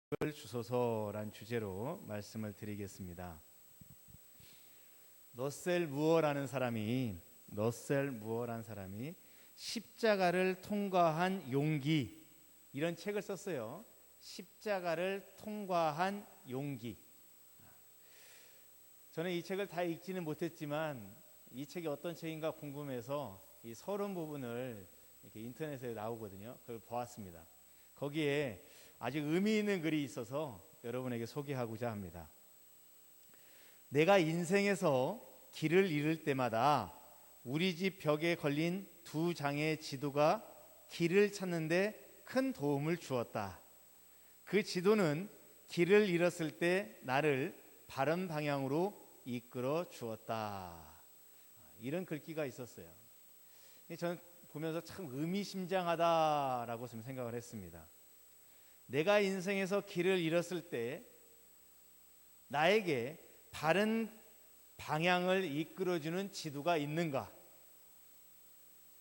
주소서란 주제로 말씀을 드리겠습니다. 러셀 무어라는 사람이 십자가를 통과한 용기, 이런 책을 썼어요. 십자가를 통과한 용기. 저는 이 책을 다 읽지는 못했지만 이 책이 어떤 책인가 궁금해서 이 서론 부분을 이렇게 인터넷에 나오거든요. 그걸 보았습니다. 거기에 아주 의미 있는 글이 있어서 여러분에게 소개하고자 합니다. 내가 인생에서 길을 잃을 때마다 우리 집 벽에 걸린 2장의 지도가 길을 찾는데 큰 도움을 주었다. 그 지도는 길을 잃었을 때 나를 바른 방향으로 이끌어 주었다. 이런 글귀가 있었어요. 저는 보면서 참 의미심장하다라고 좀 생각을 했습니다. 내가 인생에서 길을 잃었을 때 나에게 바른 방향을 이끌어주는 지도가 있는가?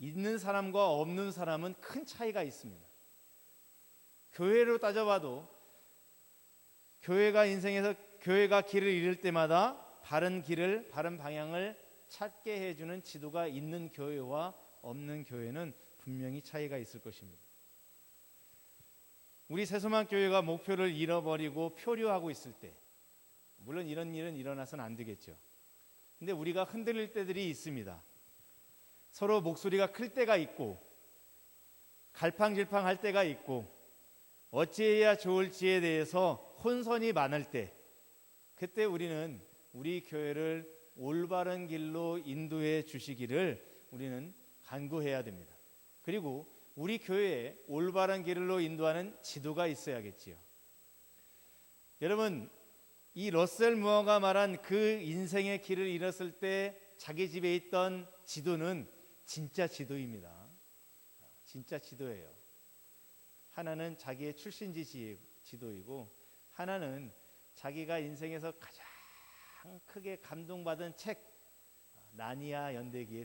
있는 사람과 없는 사람은 큰 차이가 있습니다. 교회로 따져봐도 교회가 길을 잃을 때마다 바른 방향을 찾게 해주는 지도가 있는 교회와 없는 교회는 분명히 차이가 있을 것입니다. 우리 새소망교회가 목표를 잃어버리고 표류하고 있을 때, 물론 이런 일은 일어나서는 안 되겠죠. 근데 우리가 흔들릴 때들이 있습니다. 서로 목소리가 클 때가 있고 갈팡질팡할 때가 있고 어찌해야 좋을지에 대해서 혼선이 많을 때, 그때 우리는 우리 교회를 올바른 길로 인도해 주시기를 우리는 간구해야 됩니다. 그리고 우리 교회에 올바른 길로 인도하는 지도가 있어야겠지요. 여러분, 이 러셀 무어가 말한 그 인생의 길을 잃었을 때 자기 집에 있던 지도는 진짜 지도입니다. 진짜 지도예요. 하나는 자기의 출신지 지도이고, 하나는 자기가 인생에서 가장 크게 감동받은 책, 나니아 연대기의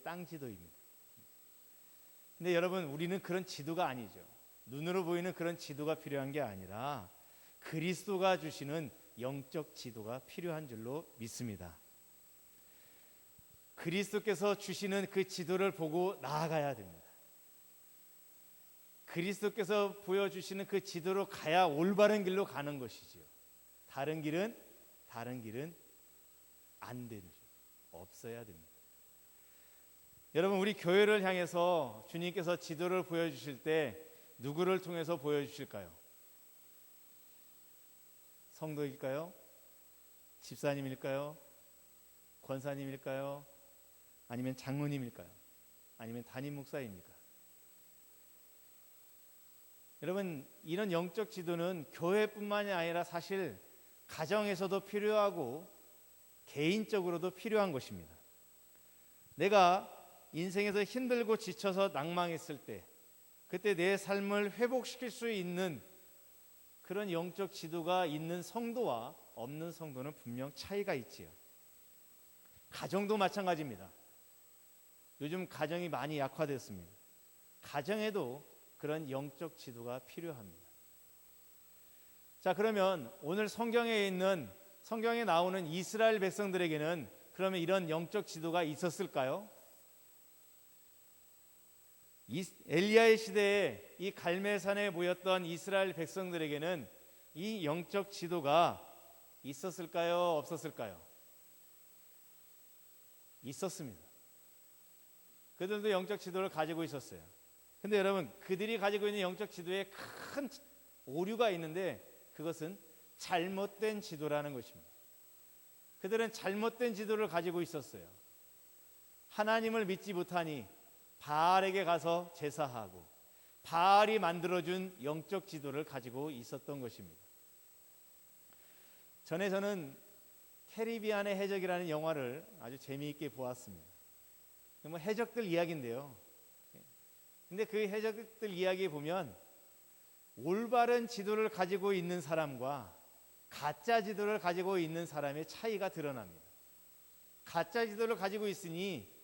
땅 지도입니다. 근데 여러분, 우리는 그런 지도가 아니죠. 눈으로 보이는 그런 지도가 필요한 게 아니라 그리스도가 주시는 영적 지도가 필요한 줄로 믿습니다. 그리스도께서 주시는 그 지도를 보고 나아가야 됩니다. 그리스도께서 보여주시는 그 지도로 가야 올바른 길로 가는 것이지요. 다른 길은 안 되죠. 없어야 됩니다. 여러분, 우리 교회를 향해서 주님께서 지도를 보여주실 때 누구를 통해서 보여주실까요? 성도일까요? 집사님일까요? 권사님일까요? 아니면 장로님일까요? 아니면 담임 목사입니까? 여러분, 이런 영적 지도는 교회뿐만이 아니라 사실 가정에서도 필요하고 개인적으로도 필요한 것입니다. 내가 인생에서 힘들고 지쳐서 낭망했을 때, 그때 내 삶을 회복시킬 수 있는 그런 영적 지도가 있는 성도와 없는 성도는 분명 차이가 있지요. 가정도 마찬가지입니다. 요즘 가정이 많이 약화됐습니다. 가정에도 그런 영적 지도가 필요합니다. 자, 그러면 오늘 성경에 나오는 이스라엘 백성들에게는 그러면 이런 영적 지도가 있었을까요? 엘리야의 시대에 이 갈멜산에 모였던 이스라엘 백성들에게는 이 영적 지도가 있었을까요? 없었을까요? 있었습니다. 그들도 영적 지도를 가지고 있었어요. 근데 여러분, 그들이 가지고 있는 영적 지도에 큰 오류가 있는데 그것은 잘못된 지도라는 것입니다. 그들은 잘못된 지도를 가지고 있었어요. 하나님을 믿지 못하니 바알에게 가서 제사하고 바알이 만들어준 영적 지도를 가지고 있었던 것입니다. 전에 저는 캐리비안의 해적이라는 영화를 아주 재미있게 보았습니다. 해적들 이야기인데요. 근데 그 해적들 이야기에 보면 올바른 지도를 가지고 있는 사람과 가짜 지도를 가지고 있는 사람의 차이가 드러납니다. 가짜 지도를 가지고 있으니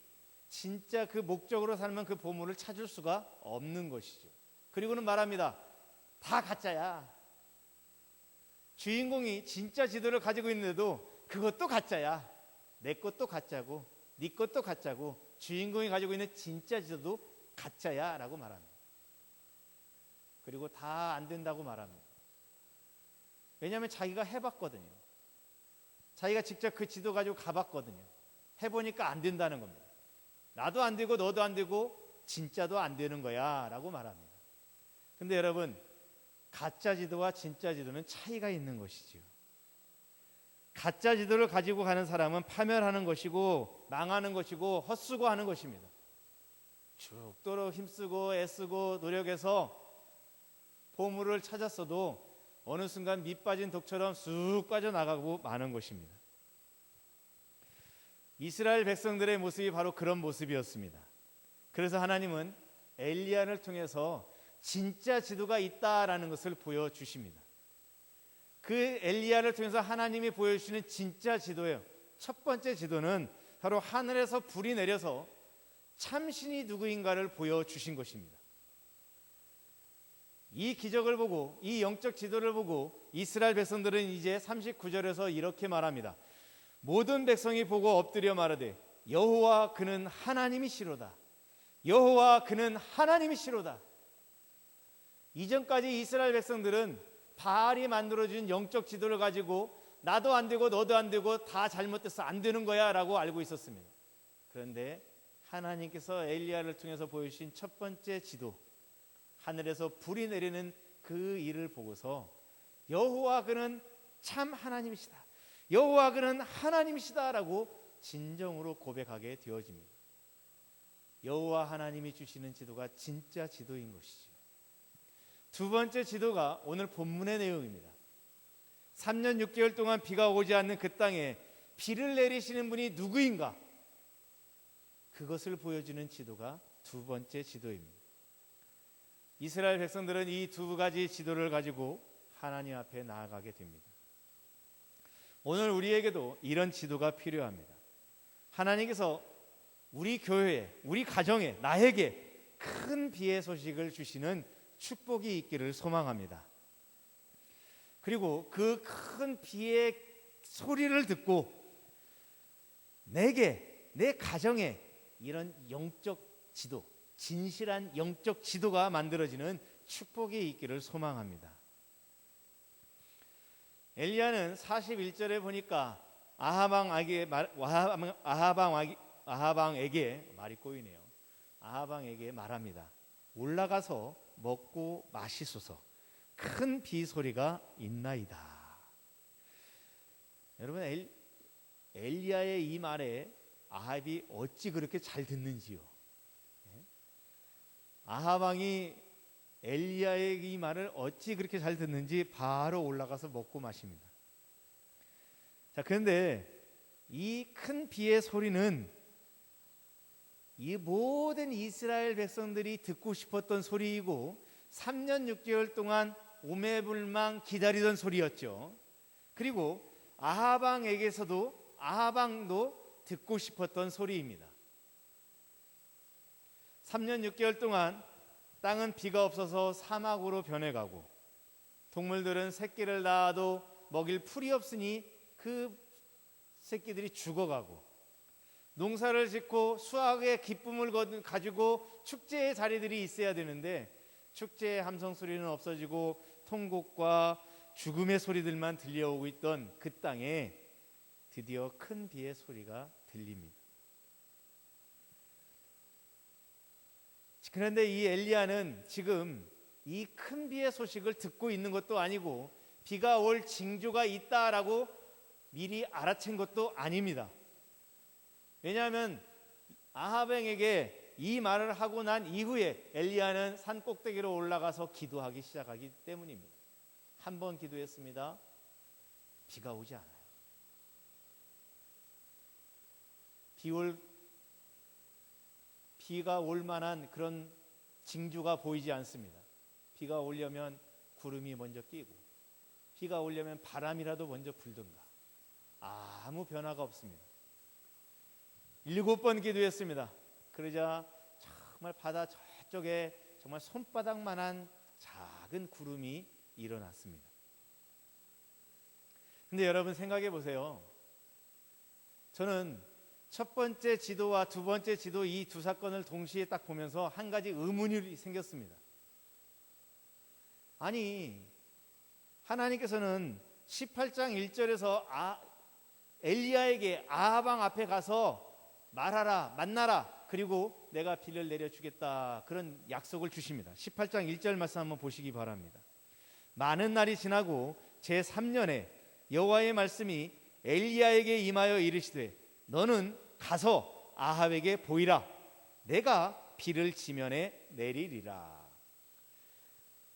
진짜 그 목적으로 살면 그 보물을 찾을 수가 없는 것이죠. 그리고는 말합니다. 다 가짜야. 주인공이 진짜 지도를 가지고 있는데도 그것도 가짜야. 내 것도 가짜고 네 것도 가짜고 주인공이 가지고 있는 진짜 지도도 가짜야 라고 말합니다. 그리고 다 안 된다고 말합니다. 왜냐하면 자기가 해봤거든요. 자기가 직접 그 지도 가지고 가봤거든요. 해보니까 안 된다는 겁니다. 나도 안 되고 너도 안 되고 진짜도 안 되는 거야 라고 말합니다. 근데 여러분, 가짜 지도와 진짜 지도는 차이가 있는 것이지요. 가짜 지도를 가지고 가는 사람은 파멸하는 것이고 망하는 것이고 헛수고하는 것입니다. 죽도록 힘쓰고 애쓰고 노력해서 보물을 찾았어도 어느 순간 밑 빠진 독처럼 쑥 빠져나가고 마는 것입니다. 이스라엘 백성들의 모습이 바로 그런 모습이었습니다. 그래서 하나님은 엘리야를 통해서 진짜 지도가 있다라는 것을 보여주십니다. 그 엘리야를 통해서 하나님이 보여주시는 진짜 지도예요. 첫 번째 지도는 바로 하늘에서 불이 내려서 참신이 누구인가를 보여주신 것입니다. 이 기적을 보고 이 영적 지도를 보고 이스라엘 백성들은 이제 39절에서 이렇게 말합니다. 모든 백성이 보고 엎드려 말하되 여호와 그는 하나님이시로다. 여호와 그는 하나님이시로다. 이전까지 이스라엘 백성들은 바알이 만들어준 영적 지도를 가지고 나도 안 되고 너도 안 되고 다 잘못돼서 안 되는 거야 라고 알고 있었습니다. 그런데 하나님께서 엘리야를 통해서 보여주신 첫 번째 지도, 하늘에서 불이 내리는 그 일을 보고서 여호와 그는 참 하나님이시다, 여호와 그는 하나님이시다 라고 진정으로 고백하게 되어집니다. 여호와 하나님이 주시는 지도가 진짜 지도인 것이죠. 두 번째 지도가 오늘 본문의 내용입니다. 3년 6개월 동안 비가 오지 않는 그 땅에 비를 내리시는 분이 누구인가? 그것을 보여주는 지도가 두 번째 지도입니다. 이스라엘 백성들은 이 두 가지 지도를 가지고 하나님 앞에 나아가게 됩니다. 오늘 우리에게도 이런 지도가 필요합니다. 하나님께서 우리 교회에, 우리 가정에, 나에게 큰 비의 소식을 주시는 축복이 있기를 소망합니다. 그리고 그 큰 비의 소리를 듣고 내게, 내 가정에 이런 영적 지도, 진실한 영적 지도가 만들어지는 축복이 있기를 소망합니다. 엘리야는 41절에 보니까 아하방에게 말이 꼬이네요. 아하방에게 말합니다. 올라가서 먹고 마시소서. 큰 비 소리가 있나이다. 여러분, 엘리야의 이 말에 아합이 어찌 그렇게 잘 듣는지요. 아하방이 엘리야의 이 말을 어찌 그렇게 잘 듣는지 바로 올라가서 먹고 마십니다. 자, 그런데 이 큰 비의 소리는 이 모든 이스라엘 백성들이 듣고 싶었던 소리이고 3년 6개월 동안 오매불망 기다리던 소리였죠. 그리고 아하방도 듣고 싶었던 소리입니다. 3년 6개월 동안 땅은 비가 없어서 사막으로 변해가고 동물들은 새끼를 낳아도 먹일 풀이 없으니 그 새끼들이 죽어가고 농사를 짓고 수확의 기쁨을 가지고 축제의 자리들이 있어야 되는데 축제의 함성 소리는 없어지고 통곡과 죽음의 소리들만 들려오고 있던 그 땅에 드디어 큰 비의 소리가 들립니다. 그런데 이 엘리야는 지금 이 큰 비의 소식을 듣고 있는 것도 아니고 비가 올 징조가 있다라고 미리 알아챈 것도 아닙니다. 왜냐하면 아하방에게 이 말을 하고 난 이후에 엘리야는 산 꼭대기로 올라가서 기도하기 시작하기 때문입니다. 한 번 기도했습니다. 비가 오지 않아요. 비가 올 만한 그런 징조가 보이지 않습니다. 비가 오려면 구름이 먼저 끼고 비가 오려면 바람이라도 먼저 불든가 아무 변화가 없습니다. 7번 기도했습니다. 그러자 정말 바다 저쪽에 정말 손바닥만한 작은 작은 구름이 일어났습니다. 근데 여러분 생각해 보세요. 저는 첫 번째 지도와 두 번째 지도 이 두 사건을 동시에 딱 보면서 한 가지 의문이 생겼습니다. 아니, 하나님께서는 18장 1절에서 엘리야에게 아하방 앞에 가서 말하라, 만나라, 그리고 내가 비를 내려주겠다, 그런 약속을 주십니다. 18장 1절 말씀 한번 보시기 바랍니다. 많은 날이 지나고 제3년에 여호와의 말씀이 엘리야에게 임하여 이르시되 너는 가서 아합에게 보이라. 내가 비를 지면에 내리리라.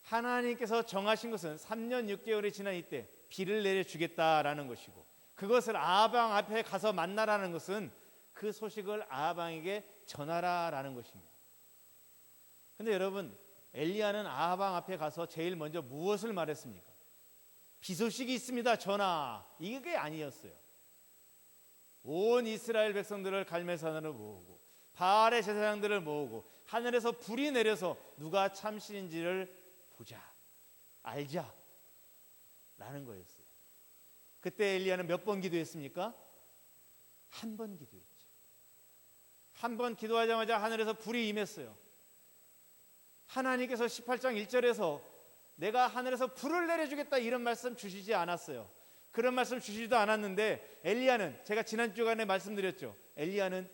하나님께서 정하신 것은 3년 6개월이 지난 이때 비를 내려주겠다라는 것이고, 그것을 아하방 앞에 가서 만나라는 것은 그 소식을 아하방에게 전하라라는 것입니다. 그런데 여러분, 엘리야는 아하방 앞에 가서 제일 먼저 무엇을 말했습니까? 비 소식이 있습니다, 전하. 이게 아니었어요. 온 이스라엘 백성들을 갈멜산으로 모으고 바알의 제사장들을 모으고 하늘에서 불이 내려서 누가 참신인지를 보자, 알자 라는 거였어요. 그때 엘리야는 몇 번 기도했습니까? 한 번 기도했죠. 한 번 기도하자마자 하늘에서 불이 임했어요. 하나님께서 18장 1절에서 내가 하늘에서 불을 내려주겠다 이런 말씀 주시지 않았어요. 그런 말씀 주시지도 않았는데 엘리야는, 제가 지난 주간에 말씀드렸죠, 엘리야는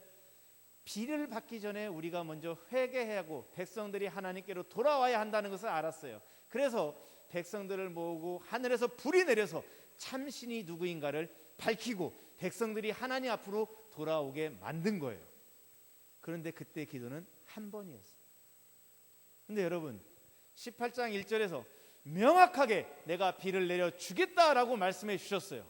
비를 받기 전에 우리가 먼저 회개해야 하고 백성들이 하나님께로 돌아와야 한다는 것을 알았어요. 그래서 백성들을 모으고 하늘에서 불이 내려서 참신이 누구인가를 밝히고 백성들이 하나님 앞으로 돌아오게 만든 거예요. 그런데 그때 기도는 한 번이었어요. 근데 여러분, 18장 1절에서 명확하게 내가 비를 내려주겠다라고 말씀해 주셨어요.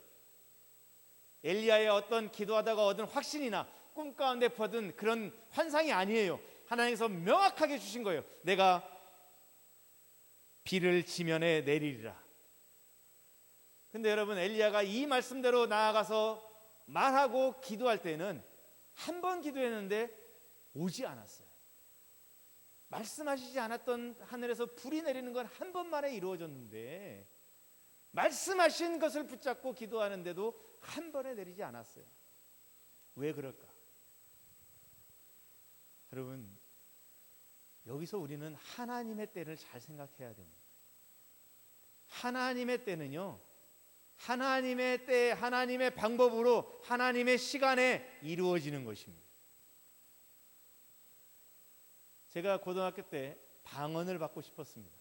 엘리야의 어떤 기도하다가 얻은 확신이나 꿈 가운데 받은 그런 환상이 아니에요. 하나님께서 명확하게 주신 거예요. 내가 비를 지면에 내리리라. 근데 여러분, 엘리야가 이 말씀대로 나아가서 말하고 기도할 때는 한 번 기도했는데 오지 않았어요. 말씀하시지 않았던 하늘에서 불이 내리는 건 한 번 만에 이루어졌는데 말씀하신 것을 붙잡고 기도하는데도 한 번에 내리지 않았어요. 왜 그럴까? 여러분, 여기서 우리는 하나님의 때를 잘 생각해야 됩니다. 하나님의 때는요, 하나님의 때, 하나님의 방법으로, 하나님의 시간에 이루어지는 것입니다. 제가 고등학교 때 방언을 받고 싶었습니다.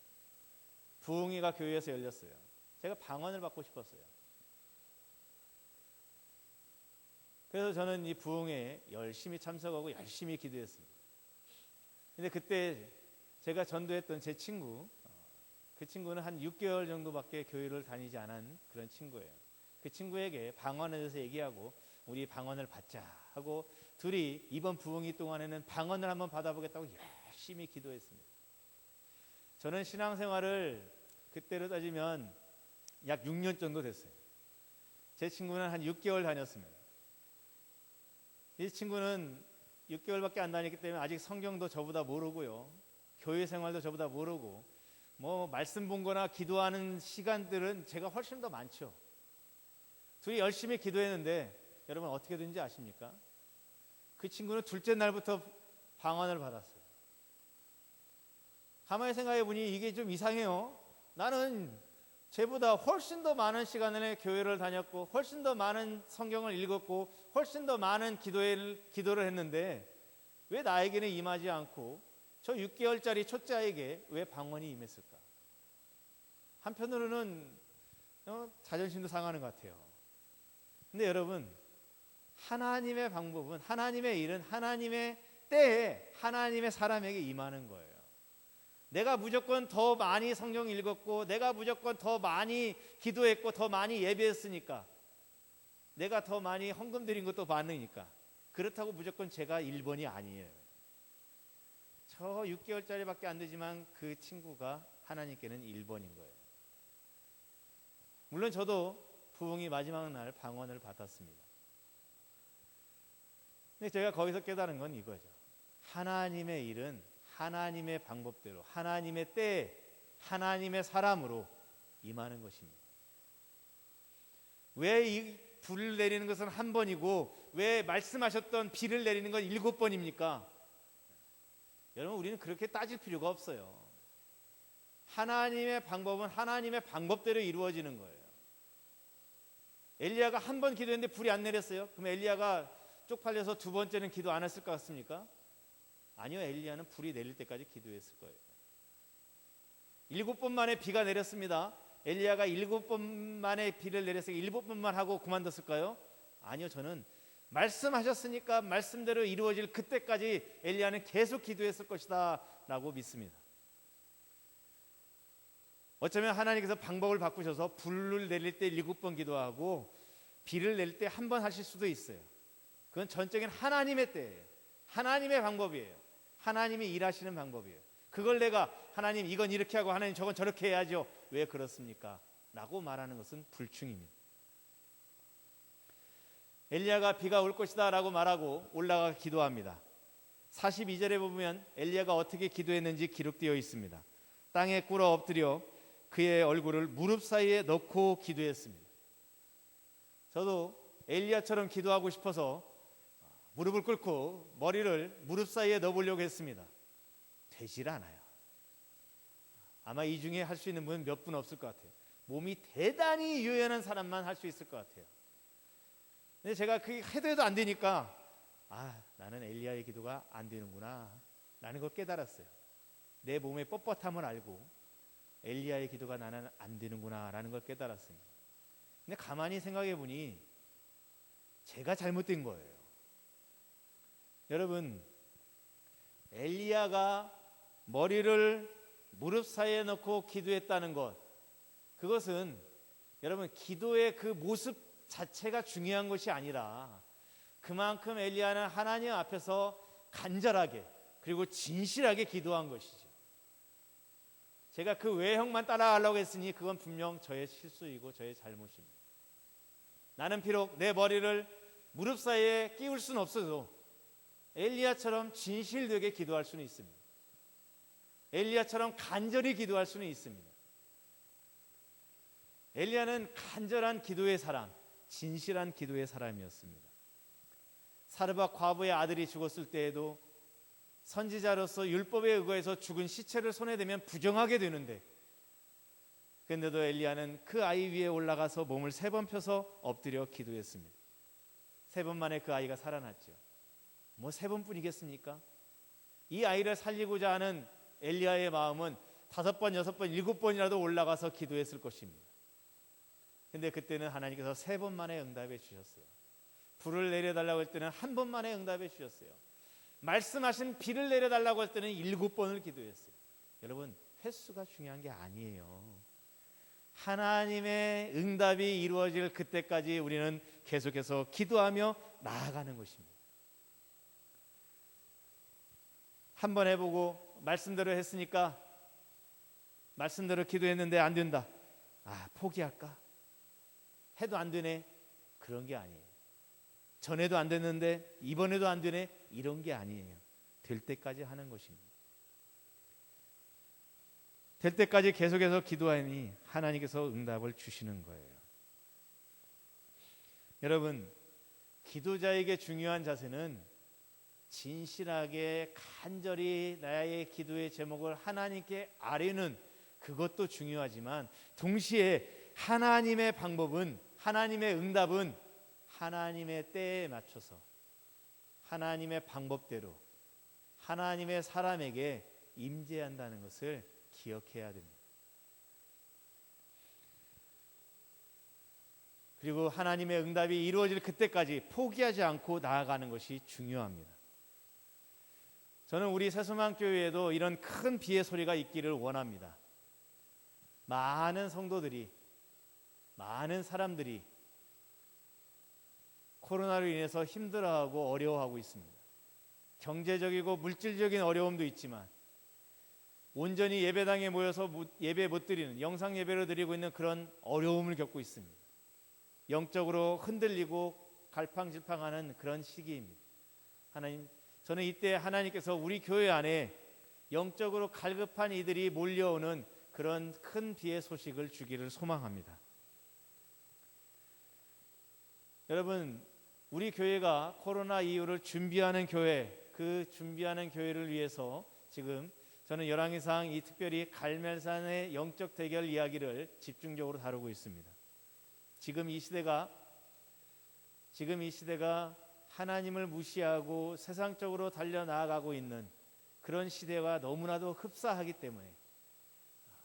부흥회가 교회에서 열렸어요. 제가 방언을 받고 싶었어요. 그래서 저는 이 부흥회에 열심히 참석하고 열심히 기도했습니다. 근데 그때 제가 전도했던 제 친구, 그 친구는 한 6개월 정도밖에 교회를 다니지 않은 그런 친구예요. 그 친구에게 방언에 대해서 얘기하고 우리 방언을 받자 하고 둘이 이번 부흥회 동안에는 방언을 한번 받아보겠다고 열심히 기도했습니다. 저는 신앙생활을 그때로 따지면 약 6년 정도 됐어요. 제 친구는 한 6개월 다녔습니다. 이 친구는 6개월밖에 안 다녔기 때문에 아직 성경도 저보다 모르고요, 교회 생활도 저보다 모르고, 뭐 말씀 본 거나 기도하는 시간들은 제가 훨씬 더 많죠. 둘이 열심히 기도했는데 여러분 어떻게 된지 아십니까? 그 친구는 둘째 날부터 방언을 받았어요. 가만히 생각해 보니 이게 좀 이상해요. 나는 쟤보다 훨씬 더 많은 시간을 교회를 다녔고 훨씬 더 많은 성경을 읽었고 훨씬 더 많은 기도를 했는데 왜 나에게는 임하지 않고 저 6개월짜리 초짜에게 왜 방언이 임했을까? 한편으로는 자존심도 상하는 것 같아요. 근데 여러분, 하나님의 방법은, 하나님의 일은 하나님의 때에 하나님의 사람에게 임하는 거예요. 내가 무조건 더 많이 성경 읽었고 내가 무조건 더 많이 기도했고 더 많이 예배했으니까, 내가 더 많이 헌금 드린 것도 많으니까 그렇다고 무조건 제가 1번이 아니에요. 저 6개월짜리밖에 안 되지만 그 친구가 하나님께는 1번인 거예요. 물론 저도 부흥이 마지막 날 방언을 받았습니다. 근데 제가 거기서 깨달은 건 이거죠. 하나님의 일은 하나님의 방법대로 하나님의 때에 하나님의 사람으로 임하는 것입니다. 왜 이 불을 내리는 것은 한 번이고 왜 말씀하셨던 비를 내리는 건 7번입니까? 여러분, 우리는 그렇게 따질 필요가 없어요. 하나님의 방법은 하나님의 방법대로 이루어지는 거예요. 엘리야가 한 번 기도했는데 불이 안 내렸어요. 그럼 엘리야가 쪽팔려서 두 번째는 기도 안 했을 것 같습니까? 아니요, 엘리야는 불이 내릴 때까지 기도했을 거예요. 7번 만에 비가 내렸습니다. 엘리야가 7번 만에 비를 내렸으니까 7번만 하고 그만뒀을까요? 아니요, 저는 말씀하셨으니까 말씀대로 이루어질 그때까지 엘리야는 계속 기도했을 것이다 라고 믿습니다. 어쩌면 하나님께서 방법을 바꾸셔서 불을 내릴 때 7번 기도하고 비를 내릴 때 한 번 하실 수도 있어요. 그건 전적인 하나님의 때예요. 하나님의 방법이에요. 하나님이 일하시는 방법이에요. 그걸 내가 하나님 이건 이렇게 하고 하나님 저건 저렇게 해야죠, 왜 그렇습니까? 라고 말하는 것은 불충입니다. 엘리야가 비가 올 것이다 라고 말하고 올라가 기도합니다. 42절에 보면 엘리야가 어떻게 기도했는지 기록되어 있습니다. 땅에 꿇어 엎드려 그의 얼굴을 무릎 사이에 넣고 기도했습니다. 저도 엘리야처럼 기도하고 싶어서 무릎을 꿇고 머리를 무릎 사이에 넣어보려고 했습니다. 되질 않아요. 아마 이 중에 할 수 있는 분은 몇 분 없을 것 같아요. 몸이 대단히 유연한 사람만 할 수 있을 것 같아요. 근데 제가 그게 해도 안 되니까 나는 엘리야의 기도가 안 되는구나 라는 걸 깨달았어요. 내 몸의 뻣뻣함을 알고 엘리야의 기도가 나는 안 되는구나 라는 걸 깨달았습니다. 근데 가만히 생각해 보니 제가 잘못된 거예요. 여러분, 엘리야가 머리를 무릎 사이에 넣고 기도했다는 것, 그것은 여러분 기도의 그 모습 자체가 중요한 것이 아니라 그만큼 엘리야는 하나님 앞에서 간절하게 그리고 진실하게 기도한 것이죠. 제가 그 외형만 따라하려고 했으니 그건 분명 저의 실수이고 저의 잘못입니다. 나는 비록 내 머리를 무릎 사이에 끼울 수는 없어도 엘리야처럼 진실되게 기도할 수는 있습니다. 엘리야처럼 간절히 기도할 수는 있습니다. 엘리야는 간절한 기도의 사람, 진실한 기도의 사람이었습니다. 사르밧 과부의 아들이 죽었을 때에도 선지자로서 율법에 의거해서 죽은 시체를 손에 대면 부정하게 되는데, 그런데도 엘리야는 그 아이 위에 올라가서 몸을 3번 펴서 엎드려 기도했습니다. 3번 만에 그 아이가 살아났죠. 뭐 3번뿐이겠습니까? 이 아이를 살리고자 하는 엘리야의 마음은 5번, 6번, 7번이라도 올라가서 기도했을 것입니다. 근데 그때는 하나님께서 3번 만에 응답해 주셨어요. 불을 내려달라고 할 때는 1번 만에 응답해 주셨어요. 말씀하신 비를 내려달라고 할 때는 7번을 기도했어요. 여러분, 횟수가 중요한 게 아니에요. 하나님의 응답이 이루어질 그때까지 우리는 계속해서 기도하며 나아가는 것입니다. 한 번 해보고 말씀대로 했으니까 말씀대로 기도했는데 안 된다, 포기할까? 해도 안 되네, 그런 게 아니에요. 전에도 안 됐는데 이번에도 안 되네, 이런 게 아니에요. 될 때까지 하는 것입니다. 될 때까지 계속해서 기도하니 하나님께서 응답을 주시는 거예요. 여러분, 기도자에게 중요한 자세는 진실하게 간절히 나의 기도의 제목을 하나님께 아뢰는 그것도 중요하지만, 동시에 하나님의 방법은, 하나님의 응답은 하나님의 때에 맞춰서 하나님의 방법대로 하나님의 사람에게 임재한다는 것을 기억해야 됩니다. 그리고 하나님의 응답이 이루어질 그때까지 포기하지 않고 나아가는 것이 중요합니다. 저는 우리 새소망교회에도 이런 큰 비의 소리가 있기를 원합니다. 많은 성도들이, 많은 사람들이 코로나로 인해서 힘들어하고 어려워하고 있습니다. 경제적이고 물질적인 어려움도 있지만 온전히 예배당에 모여서 예배 못 드리는, 영상 예배로 드리고 있는 그런 어려움을 겪고 있습니다. 영적으로 흔들리고 갈팡질팡하는 그런 시기입니다. 하나님, 저는 이때 하나님께서 우리 교회 안에 영적으로 갈급한 이들이 몰려오는 그런 큰 비의 소식을 주기를 소망합니다. 여러분, 우리 교회가 코로나 이후를 준비하는 교회, 그 준비하는 교회를 위해서 지금 저는 열왕기상 이 특별히 갈멜산의 영적 대결 이야기를 집중적으로 다루고 있습니다. 지금 이 시대가 하나님을 무시하고 세상적으로 달려나가고 있는 그런 시대와 너무나도 흡사하기 때문에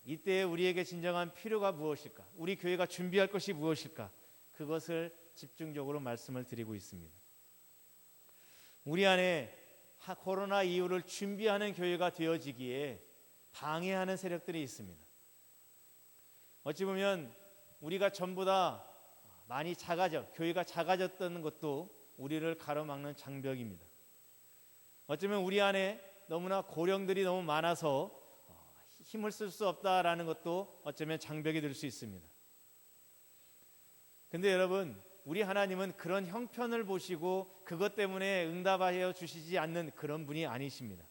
이때 우리에게 진정한 필요가 무엇일까? 우리 교회가 준비할 것이 무엇일까? 그것을 집중적으로 말씀을 드리고 있습니다. 우리 안에 코로나 이후를 준비하는 교회가 되어지기에 방해하는 세력들이 있습니다. 어찌 보면 우리가 전부 다 많이 교회가 작아졌던 것도 우리를 가로막는 장벽입니다. 어쩌면 우리 안에 너무나 고령들이 너무 많아서 힘을 쓸 수 없다라는 것도 어쩌면 장벽이 될 수 있습니다. 근데 여러분, 우리 하나님은 그런 형편을 보시고 그것 때문에 응답하여 주시지 않는 그런 분이 아니십니다.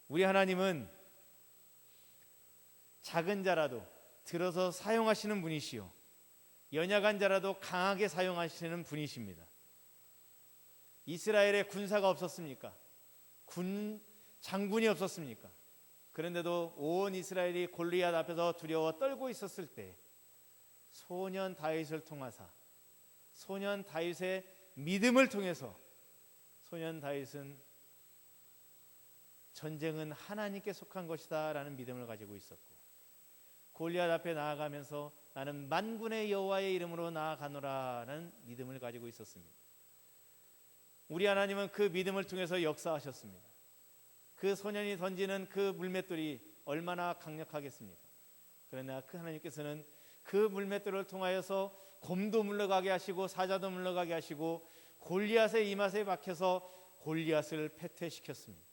우리 하나님은 작은 자라도 들어서 사용하시는 분이시요 연약한 자라도 강하게 사용하시는 분이십니다. 이스라엘에 군사가 없었습니까? 장군이 없었습니까? 그런데도 온 이스라엘이 골리앗 앞에서 두려워 떨고 있었을 때 소년 다윗을 통하사 소년 다윗의 믿음을 통해서 소년 다윗은 전쟁은 하나님께 속한 것이다 라는 믿음을 가지고 있었고 골리앗 앞에 나아가면서 나는 만군의 여호와의 이름으로 나아가노라는 믿음을 가지고 있었습니다. 우리 하나님은 그 믿음을 통해서 역사하셨습니다. 그 소년이 던지는 그 물맷돌이 얼마나 강력하겠습니까? 그러나 그 하나님께서는 그 물맷돌을 통하여서 곰도 물러가게 하시고 사자도 물러가게 하시고 골리앗의 이맛에 박혀서 골리앗을 패퇴시켰습니다.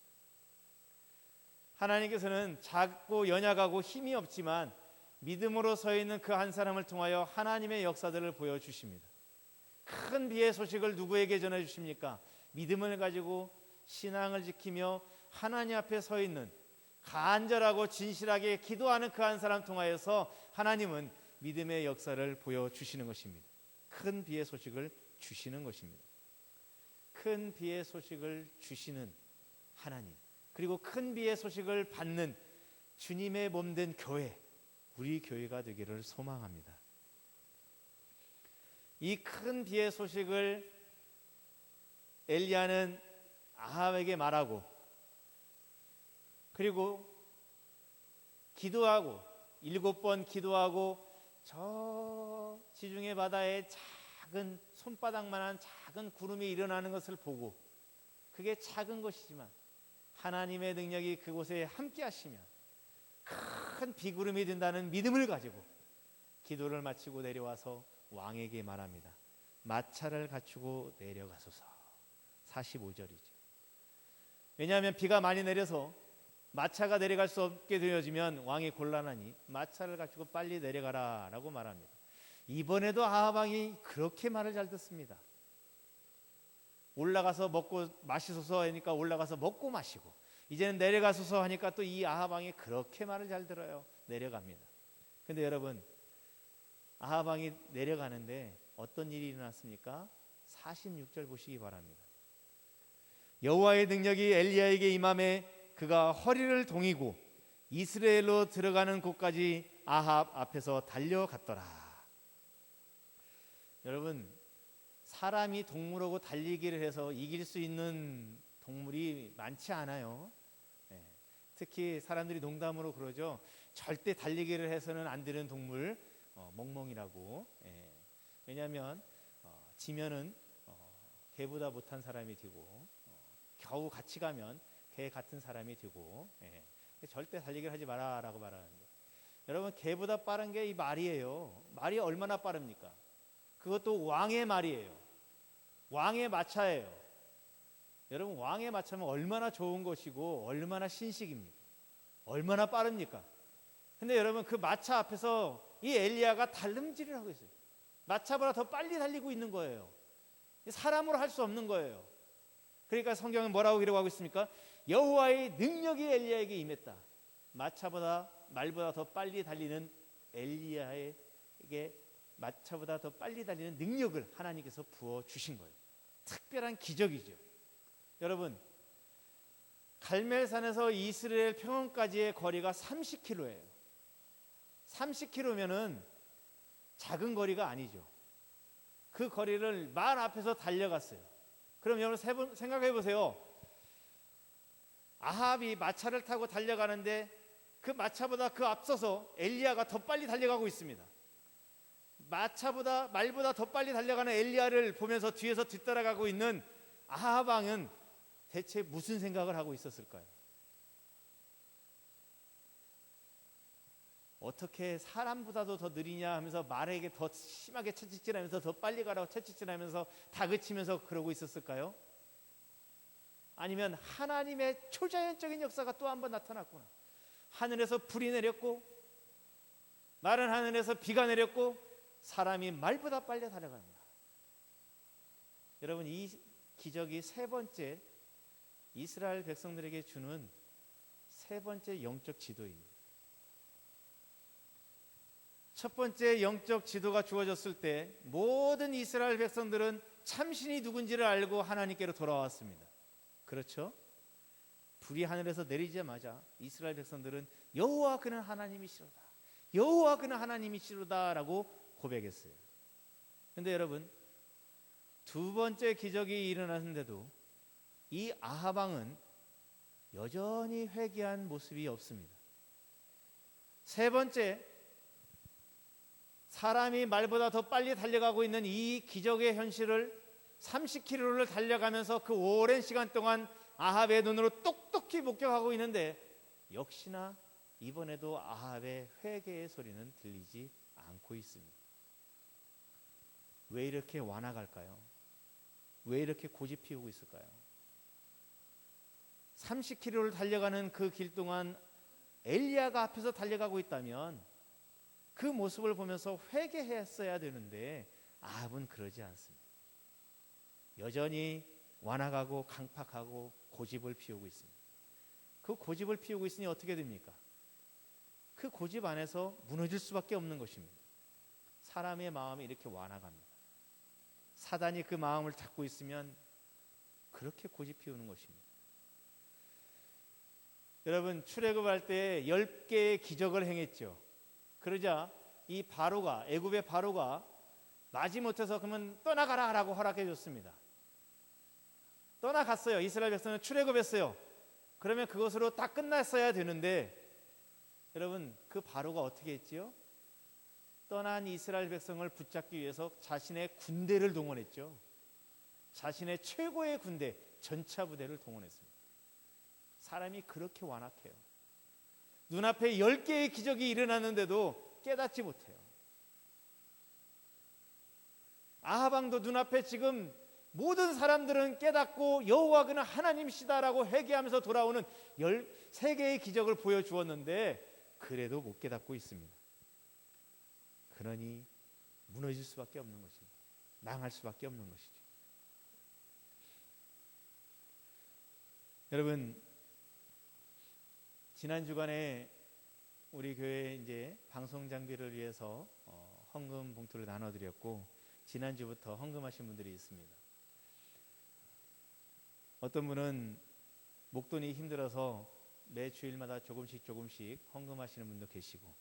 하나님께서는 작고 연약하고 힘이 없지만 믿음으로 서 있는 그 한 사람을 통하여 하나님의 역사들을 보여주십니다. 큰 비의 소식을 누구에게 전해주십니까? 믿음을 가지고 신앙을 지키며 하나님 앞에 서 있는 간절하고 진실하게 기도하는 그 한 사람 통하여서 하나님은 믿음의 역사를 보여주시는 것입니다. 큰 비의 소식을 주시는 것입니다. 큰 비의 소식을 주시는 하나님, 그리고 큰 비의 소식을 받는 주님의 몸된 교회, 우리 교회가 되기를 소망합니다. 이 큰 비의 소식을 엘리야는 아합에게 말하고 그리고 기도하고 7번 기도하고 저 지중해 바다에 작은 손바닥만한 작은 구름이 일어나는 것을 보고 그게 작은 것이지만 하나님의 능력이 그곳에 함께 하시면 큰 비구름이 된다는 믿음을 가지고 기도를 마치고 내려와서 왕에게 말합니다. 마차를 갖추고 내려가소서. 45절이죠. 왜냐하면 비가 많이 내려서 마차가 내려갈 수 없게 되어지면 왕이 곤란하니 마차를 갖추고 빨리 내려가라 라고 말합니다. 이번에도 아합 왕이 그렇게 말을 잘 듣습니다. 올라가서 먹고 마시소서 하니까 올라가서 먹고 마시고 이제는 내려가소서 하니까 또 이 아합 왕이 그렇게 말을 잘 들어요. 내려갑니다. 근데 여러분, 아합 왕이 내려가는데 어떤 일이 일어났습니까? 46절 보시기 바랍니다. 여호와의 능력이 엘리야에게 임함에 그가 허리를 동이고 이스라엘로 들어가는 곳까지 아합 앞에서 달려갔더라. 여러분, 사람이 동물하고 달리기를 해서 이길 수 있는 동물이 많지 않아요. 특히 사람들이 농담으로 그러죠. 절대 달리기를 해서는 안 되는 동물, 멍멍이라고. 왜냐하면 지면은 개보다 못한 사람이 되고 겨우 같이 가면 개 같은 사람이 되고 절대 달리기를 하지 마라라고 말하는데, 여러분, 개보다 빠른 게 이 말이에요. 말이 얼마나 빠릅니까? 그것도 왕의 말이에요. 왕의 마차예요. 여러분, 왕의 마차면 얼마나 좋은 것이고 얼마나 신식입니까? 얼마나 빠릅니까? 근데 여러분, 그 마차 앞에서 이 엘리야가 달름질을 하고 있어요. 마차보다 더 빨리 달리고 있는 거예요. 사람으로 할 수 없는 거예요. 그러니까 성경은 뭐라고 기록하고 있습니까? 여호와의 능력이 엘리야에게 임했다. 마차보다 말보다 더 빨리 달리는 엘리야에게 마차보다 더 빨리 달리는 능력을 하나님께서 부어주신 거예요. 특별한 기적이죠. 여러분, 갈멜산에서 이스라엘 평원까지의 거리가 30km예요. 30km면은 작은 거리가 아니죠. 그 거리를 말 앞에서 달려갔어요. 그럼 여러분 생각해 보세요. 아합이 마차를 타고 달려가는데 그 마차보다 그 앞서서 엘리야가 더 빨리 달려가고 있습니다. 말보다 더 빨리 달려가는 엘리야를 보면서 뒤에서 뒤따라가고 있는 아합 왕은 대체 무슨 생각을 하고 있었을까요? 어떻게 사람보다도 더 느리냐 하면서 말에게 더 심하게 채찍질하면서 더 빨리 가라고 채찍질하면서 다그치면서 그러고 있었을까요? 아니면 하나님의 초자연적인 역사가 또 한 번 나타났구나. 하늘에서 불이 내렸고 마른 하늘에서 비가 내렸고 사람이 말보다 빨리 달려갑니다. 여러분, 이 기적이 세 번째 이스라엘 백성들에게 주는 세 번째 영적 지도입니다. 첫 번째 영적 지도가 주어졌을 때 모든 이스라엘 백성들은 참신이 누군지를 알고 하나님께로 돌아왔습니다. 그렇죠? 불이 하늘에서 내리자마자 이스라엘 백성들은 여호와 그는 하나님이시로다, 여호와 그는 하나님이시로다라고 고백했어요. 그런데 여러분, 두 번째 기적이 일어났는데도 이 아합 왕은 여전히 회개한 모습이 없습니다. 세 번째, 사람이 말보다 더 빨리 달려가고 있는 이 기적의 현실을 30km를 달려가면서 그 오랜 시간 동안 아합의 눈으로 똑똑히 목격하고 있는데 역시나 이번에도 아합의 회개의 소리는 들리지 않고 있습니다. 왜 이렇게 완화갈까요? 왜 이렇게 고집 피우고 있을까요? 30km를 달려가는 그 길 동안 엘리야가 앞에서 달려가고 있다면 그 모습을 보면서 회개했어야 되는데 아합은 그러지 않습니다. 여전히 완화가고 강팍하고 고집을 피우고 있습니다. 그 고집을 피우고 있으니 어떻게 됩니까? 그 고집 안에서 무너질 수밖에 없는 것입니다. 사람의 마음이 이렇게 완화갑니다. 사단이 그 마음을 잡고 있으면 그렇게 고집 피우는 것입니다. 여러분, 출애굽할 때 10개의 기적을 행했죠. 그러자 이 바로가, 애굽의 바로가 마지못해서 그러면 떠나가라라고 허락해 줬습니다. 떠나갔어요. 이스라엘 백성은 출애굽했어요. 그러면 그것으로 다 끝났어야 되는데 여러분, 그 바로가 어떻게 했지요? 떠난 이스라엘 백성을 붙잡기 위해서 자신의 군대를 동원했죠. 자신의 최고의 군대, 전차 부대를 동원했습니다. 사람이 그렇게 완악해요. 눈앞에 10개의 기적이 일어났는데도 깨닫지 못해요. 아합 왕도 눈앞에 지금 모든 사람들은 깨닫고 여호와 그는 하나님이시다라고 회개하면서 돌아오는 13개의 기적을 보여주었는데 그래도 못 깨닫고 있습니다. 그러니 무너질 수밖에 없는 것입니다. 망할 수밖에 없는 것이죠. 여러분, 지난 주간에 우리 교회 이제 방송 장비를 위해서 헌금 봉투를 나눠드렸고 지난주부터 헌금하신 분들이 있습니다. 어떤 분은 목돈이 힘들어서 매 주일마다 조금씩 헌금하시는 분도 계시고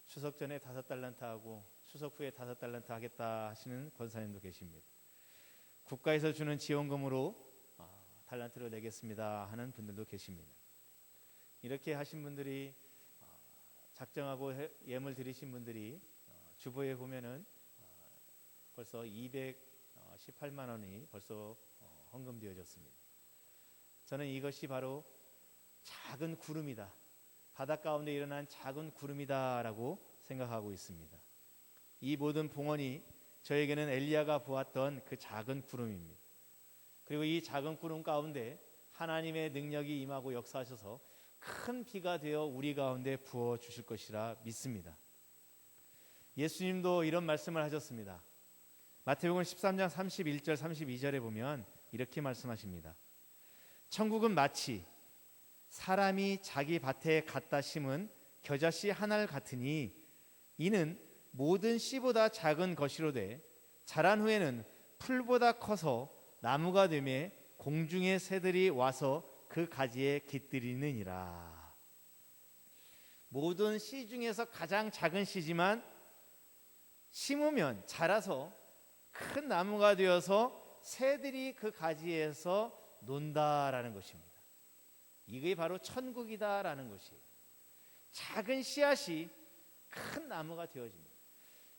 추석 전에 5달란트 하고 추석 후에 5달란트 하겠다 하시는 권사님도 계십니다. 국가에서 주는 지원금으로 달란트를 내겠습니다 하는 분들도 계십니다. 이렇게 하신 분들이 작정하고 예물 드리신 분들이 주보에 보면은 벌써 218만 원이 벌써 헌금되어졌습니다. 저는 이것이 바로 작은 구름이다, 바닷 가운데 일어난 작은 구름이다라고 생각하고 있습니다. 이 모든 봉헌이 저에게는 엘리야가 보았던 그 작은 구름입니다. 그리고 이 작은 구름 가운데 하나님의 능력이 임하고 역사하셔서 큰 비가 되어 우리 가운데 부어 주실 것이라 믿습니다. 예수님도 이런 말씀을 하셨습니다. 마태복음 13장 31절 32절에 보면 이렇게 말씀하십니다. 천국은 마치 사람이 자기 밭에 갖다 심은 겨자씨 하나 같으니 이는 모든 씨보다 작은 것이로되 자란 후에는 풀보다 커서 나무가 되매 공중의 새들이 와서 그 가지에 깃들이느니라. 모든 씨 중에서 가장 작은 씨지만 심으면 자라서 큰 나무가 되어서 새들이 그 가지에서 논다라는 것입니다. 이게 바로 천국이다라는 것이에요. 작은 씨앗이 큰 나무가 되어집니다.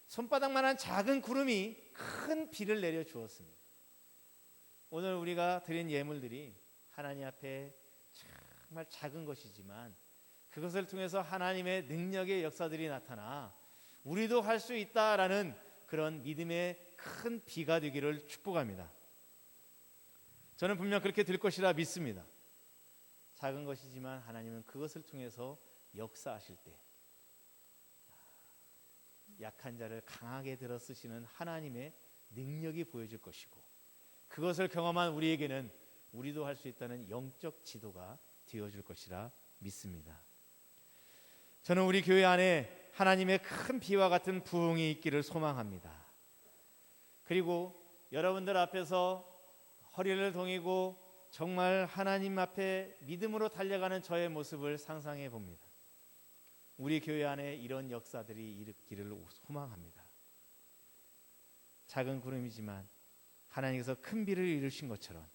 손바닥만한 작은 구름이 큰 비를 내려 주었습니다. 오늘 우리가 드린 예물들이 하나님 앞에 정말 작은 것이지만 그것을 통해서 하나님의 능력의 역사들이 나타나 우리도 할 수 있다라는 그런 믿음의 큰 비가 되기를 축복합니다. 저는 분명 그렇게 될 것이라 믿습니다. 작은 것이지만 하나님은 그것을 통해서 역사하실 때 약한 자를 강하게 들어 쓰시는 하나님의 능력이 보여질 것이고 그것을 경험한 우리에게는 우리도 할 수 있다는 영적 지도가 되어줄 것이라 믿습니다. 저는 우리 교회 안에 하나님의 큰 비와 같은 부흥이 있기를 소망합니다. 그리고 여러분들 앞에서 허리를 동이고 정말 하나님 앞에 믿음으로 달려가는 저의 모습을 상상해 봅니다. 우리 교회 안에 이런 역사들이 일으키기를 소망합니다. 작은 구름이지만 하나님께서 큰 비를 이루신 것처럼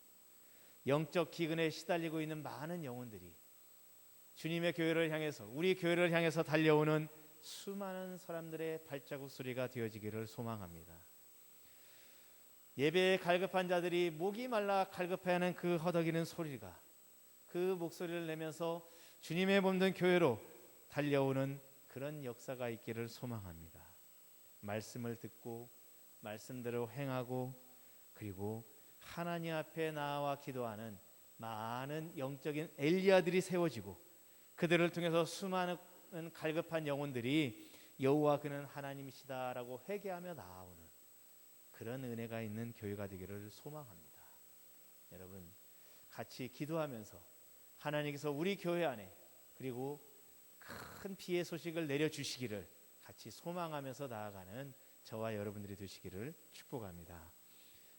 영적 기근에 시달리고 있는 많은 영혼들이 주님의 교회를 향해서 우리 교회를 향해서 달려오는 수많은 사람들의 발자국 소리가 되어지기를 소망합니다. 예배에 갈급한 자들이 목이 말라 갈급해하는 그 허덕이는 소리가 그 목소리를 내면서 주님의 몸된 교회로 달려오는 그런 역사가 있기를 소망합니다. 말씀을 듣고 말씀대로 행하고 그리고 하나님 앞에 나와 기도하는 많은 영적인 엘리야들이 세워지고 그들을 통해서 수많은 갈급한 영혼들이 여호와 그는 하나님이시다라고 회개하며 나아오는 그런 은혜가 있는 교회가 되기를 소망합니다. 여러분 같이 기도하면서 하나님께서 우리 교회 안에 그리고 큰 피해 소식을 내려주시기를 같이 소망하면서 나아가는 저와 여러분들이 되시기를 축복합니다.